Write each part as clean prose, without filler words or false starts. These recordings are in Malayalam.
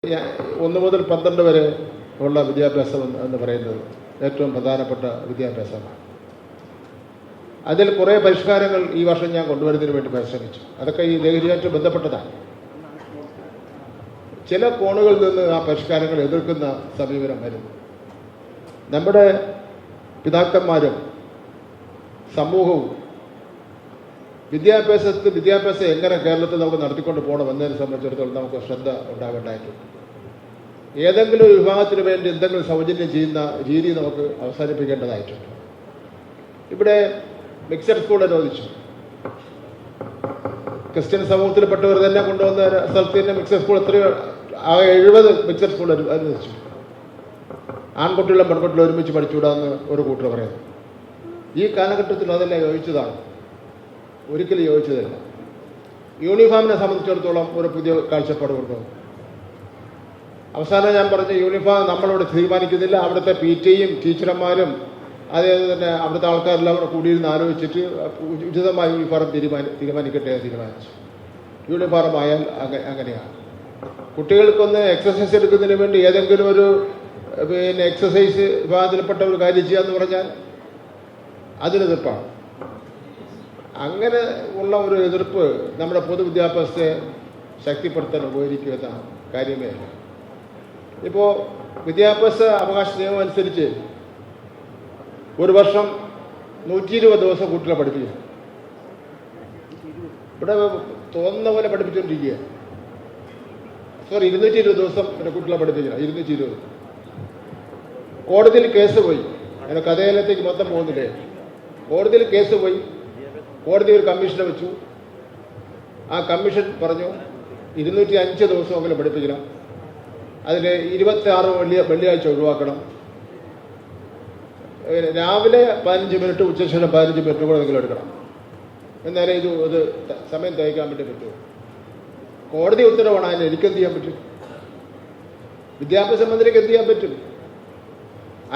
1 മുതൽ 12 വരെ ഉള്ള വിദ്യാഭ്യാസം എന്ന് പറയുന്നത് ഏറ്റവും പ്രധാനപ്പെട്ട വിദ്യാഭ്യാസമാണ്. അതിൽ കുറേ പരിഷ്കാരങ്ങൾ ഈ വർഷം ഞാൻ കൊണ്ടുവരുന്നതിന് വേണ്ടി പരിശ്രമിച്ചു. അതൊക്കെ ഈ ലഹരിയായിട്ട് ബന്ധപ്പെട്ടതാണ്. ചില കോണുകളിൽ നിന്ന് ആ പരിഷ്കാരങ്ങൾ എതിർക്കുന്ന സമീപനം വരുന്നു. നമ്മുടെ പിതാക്കന്മാരും സമൂഹവും വിദ്യാഭ്യാസം എങ്ങനെ കേരളത്തിൽ നമുക്ക് നടത്തിക്കൊണ്ട് പോകണം എന്നതിനെ സംബന്ധിച്ചിടത്തോളം നമുക്ക് ശ്രദ്ധ ഉണ്ടാകേണ്ടതായിട്ടുണ്ട്. ഏതെങ്കിലും ഒരു വിഭാഗത്തിന് വേണ്ടി എന്തെങ്കിലും സൗജന്യം ചെയ്യുന്ന രീതി നമുക്ക് അവസാനിപ്പിക്കേണ്ടതായിട്ടുണ്ട്. ഇവിടെ മിക്സഡ് സ്കൂൾ അനുവദിച്ചു. ക്രിസ്ത്യൻ സമൂഹത്തിൽപ്പെട്ടവർ തന്നെ കൊണ്ടുവന്ന സ്ഥലത്ത് തന്നെ മിക്സഡ് സ്കൂൾ 70 മിക്സഡ് സ്കൂൾ അനുവദിച്ചു. ആൺകുട്ടികളും പെൺകുട്ടികളും ഒരുമിച്ച് പഠിച്ചുകൂടാന്ന് ഒരു കൂട്ടർ പറയുന്നു. ഈ കാലഘട്ടത്തിൽ അതെല്ലാം യോജിച്ചതാണ്? ഒരിക്കലും യോജിച്ചതല്ല. യൂണിഫോമിനെ സംബന്ധിച്ചിടത്തോളം ഒരു പുതിയ കാഴ്ചപ്പാട് കൊണ്ടുവന്നു. അവസാനം ഞാൻ പറഞ്ഞ യൂണിഫോം നമ്മളിവിടെ തീരുമാനിക്കുന്നില്ല. അവിടുത്തെ PTയും ടീച്ചർമാരും അതേപോലെ തന്നെ അവിടുത്തെ ആൾക്കാരെല്ലാം കൂടെ കൂടിയിരുന്ന് ആലോചിച്ചിട്ട് ഉചിതമായ യൂണിഫോം തീരുമാനിക്കട്ടെ തീരുമാനിച്ചു. യൂണിഫോം ആയാൽ അങ്ങനെയാണ്. കുട്ടികൾക്കൊന്ന് എക്സസൈസ് എടുക്കുന്നതിന് വേണ്ടി ഏതെങ്കിലും ഒരു എക്സസൈസ് വിഭാഗത്തിൽപ്പെട്ട ഒരു കാര്യം ചെയ്യാന്ന് പറഞ്ഞാൽ അതിനെതിർപ്പാണ്. അങ്ങനെ ഉള്ള ഒരു എതിർപ്പ് നമ്മുടെ പൊതുവിദ്യാഭ്യാസത്തെ ശക്തിപ്പെടുത്താൻ ഉപകരിക്കുന്ന കാര്യമേ അല്ല. ഇപ്പോൾ വിദ്യാഭ്യാസ അവകാശ നിയമം അനുസരിച്ച് ഒരു വർഷം 120 ദിവസം കുട്ടികളെ പഠിപ്പിക്കും. ഇവിടെ തോന്നുന്ന പോലെ പഠിപ്പിച്ചുകൊണ്ടിരിക്കുക. 220 ദിവസം കുട്ടികളെ പഠിപ്പിക്കണം. 220. കോടതിയിൽ കേസ് പോയി. അങ്ങനെ കഥയിലത്തേക്ക് മൊത്തം പോകുന്നില്ലേ. കോടതിയിൽ കേസ് പോയി. കോടതി ഒരു കമ്മീഷനെ വെച്ചു. ആ കമ്മീഷൻ പറഞ്ഞു 205 ദിവസമെങ്കിലും പഠിപ്പിക്കണം. അതിൽ 26 വെള്ളിയാഴ്ച ഒഴിവാക്കണം. രാവിലെ 15 മിനിറ്റ്, ഉച്ചശേഷം 15 മിനിറ്റ് കൂടെ നിങ്ങൾ എടുക്കണം. എന്നാലേ ഇത് സമയം തയ്ക്കാൻ വേണ്ടി പറ്റുമോ? കോടതി ഉത്തരവാണ്. അതിന് എനിക്കെന്ത് ചെയ്യാൻ പറ്റും? വിദ്യാഭ്യാസ മന്ത്രിക്ക് എന്ത് ചെയ്യാൻ പറ്റും?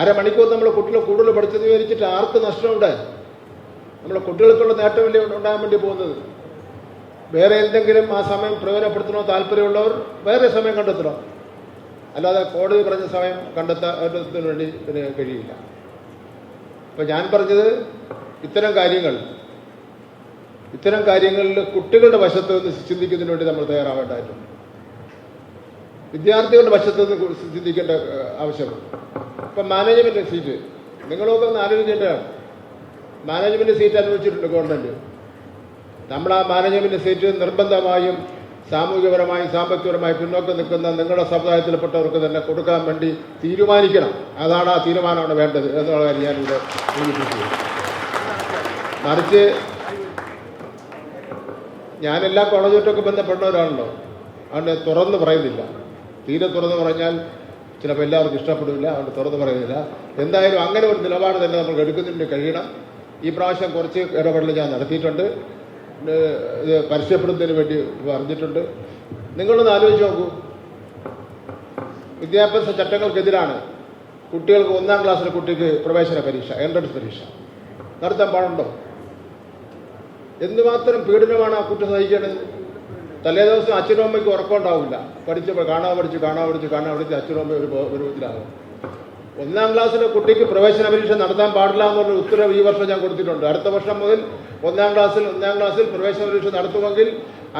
അരമണിക്കൂർ നമ്മൾ കുട്ടികളെ കൂടുതൽ പഠിച്ചത് വിചാരിച്ചിട്ട് ആർക്ക് നഷ്ടമുണ്ട്? നമ്മളെ കുട്ടികൾക്കുള്ള നേട്ടമല്ലേ ഉണ്ടാകാൻ വേണ്ടി പോകുന്നത്. വേറെ എന്തെങ്കിലും ആ സമയം പ്രയോജനപ്പെടുത്തണോ താല്പര്യമുള്ളവർ വേറെ സമയം കണ്ടെത്തണം. അല്ലാതെ കോടതി പറഞ്ഞ സമയം കണ്ടെത്താൻ വേണ്ടി പിന്നെ കഴിയില്ല. അപ്പം ഞാൻ പറഞ്ഞത് ഇത്തരം കാര്യങ്ങളിൽ കുട്ടികളുടെ വശത്ത് നിന്ന് ചിന്തിക്കുന്നതിന് വേണ്ടി നമ്മൾ തയ്യാറാവേണ്ടതായിട്ടുണ്ട്. വിദ്യാർത്ഥികളുടെ വശത്ത് നിന്ന് ചിന്തിക്കേണ്ട ആവശ്യമുണ്ട്. ഇപ്പം മാനേജ്മെന്റ് സീറ്റ് നിങ്ങളൊക്കെ ഒന്ന് ആലോചിക്കേണ്ടതാണ്. മാനേജ്മെന്റ് സീറ്റ് അനുവദിച്ചിട്ടുണ്ട് ഗവൺമെന്റ്. നമ്മൾ ആ മാനേജ്മെന്റ് സീറ്റ് നിർബന്ധമായും സാമൂഹികപരമായും സാമ്പത്തികപരമായി പിന്നോക്കം നിൽക്കുന്ന നിങ്ങളുടെ സമുദായത്തിൽപ്പെട്ടവർക്ക് തന്നെ കൊടുക്കാൻ വേണ്ടി തീരുമാനിക്കണം. അതാണ് ആ തീരുമാനമാണ് വേണ്ടത് എന്നുള്ള കാര്യം ഞാനിവിടെ സൂചിപ്പിച്ചു. മറിച്ച് ഞാനെല്ലാ കോളേജുമായിട്ടൊക്കെ ബന്ധപ്പെടുന്നവരാണല്ലോ. അതുകൊണ്ട് തുറന്ന് പറയുന്നില്ല. തീരെ തുറന്ന് പറഞ്ഞാൽ ചിലപ്പോൾ എല്ലാവർക്കും ഇഷ്ടപ്പെടില്ല. അതുകൊണ്ട് തുറന്ന് പറയുന്നില്ല. എന്തായാലും അങ്ങനെ ഒരു നിലപാട് തന്നെ നമുക്ക് എടുക്കുന്നതിന് കഴിയണം. ഈ പ്രാവശ്യം കുറച്ച് ഇടപെടൽ ഞാൻ നടത്തിയിട്ടുണ്ട്. ഇത് പരസ്യപ്പെടുന്നതിന് വേണ്ടി പറഞ്ഞിട്ടുണ്ട്. നിങ്ങളൊന്ന് ആലോചിച്ച് നോക്കൂ. വിദ്യാഭ്യാസ ചട്ടങ്ങൾക്കെതിരാണ് കുട്ടികൾക്ക് 1-ാം ക്ലാസ്സിലെ കുട്ടിക്ക് പ്രവേശന പരീക്ഷ, എൻട്രൻസ് പരീക്ഷ നടത്താൻ പാടുണ്ടോ? എന്തുമാത്രം പീഡനമാണ് ആ കുട്ടി സഹിക്കേണ്ടത്. തലേദിവസം അച്ഛനും അമ്മയ്ക്ക് ഉറക്കമുണ്ടാവില്ല. പഠിച്ച് അച്ഛനും അമ്മ ഒരു ഇതിലാകും. 1-ാം ക്ലാസ്സിലെ കുട്ടിക്ക് പ്രവേശന പരീക്ഷ നടത്താൻ പാടില്ല എന്നുള്ള ഉത്തരവ് ഈ വർഷം ഞാൻ കൊടുത്തിട്ടുണ്ട്. അടുത്ത വർഷം മുതൽ 1-ാം ക്ലാസ്സിൽ പ്രവേശന പരീക്ഷ നടത്തുമെങ്കിൽ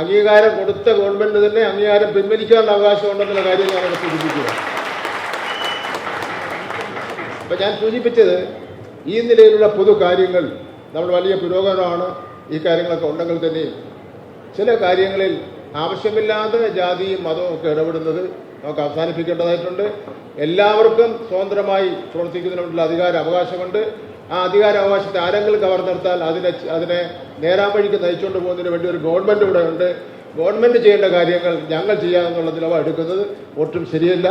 അംഗീകാരം കൊടുത്ത ഗവൺമെന്റ് തന്നെ അംഗീകാരം പിൻവലിക്കാനുള്ള അവകാശമുണ്ടെന്നുള്ള കാര്യം ഞാൻ അവിടെ സൂചിപ്പിക്കുക. അപ്പം ഞാൻ സൂചിപ്പിച്ചത് ഈ നിലയിലുള്ള പൊതു കാര്യങ്ങൾ നമ്മൾ വലിയ പുരോഗമനമാണ്. ഈ കാര്യങ്ങളൊക്കെ ഉണ്ടെങ്കിൽ തന്നെയും ചില കാര്യങ്ങളിൽ ആവശ്യമില്ലാതെ ജാതിയും മതവും ഒക്കെ ഇടപെടുന്നത് നമുക്ക് അവസാനിപ്പിക്കേണ്ടതായിട്ടുണ്ട്. എല്ലാവർക്കും സ്വതന്ത്രമായി പ്രവർത്തിക്കുന്നതിനുള്ള അവകാശമുണ്ട്. ആ അവകാശത്തെ ആരെങ്കിലും കവർന്നെടുത്താൽ അതിനെ നേരാൻ വഴിക്ക് നയിച്ചുകൊണ്ട് പോകുന്നതിന് വേണ്ടി ഒരു ഗവൺമെന്റ് ഇവിടെ ഉണ്ട്. ഗവൺമെന്റ് ചെയ്യേണ്ട കാര്യങ്ങൾ ഞങ്ങൾ ചെയ്യാമെന്നുള്ള നിലപാട് എടുക്കുന്നത് ഒട്ടും ശരിയല്ല.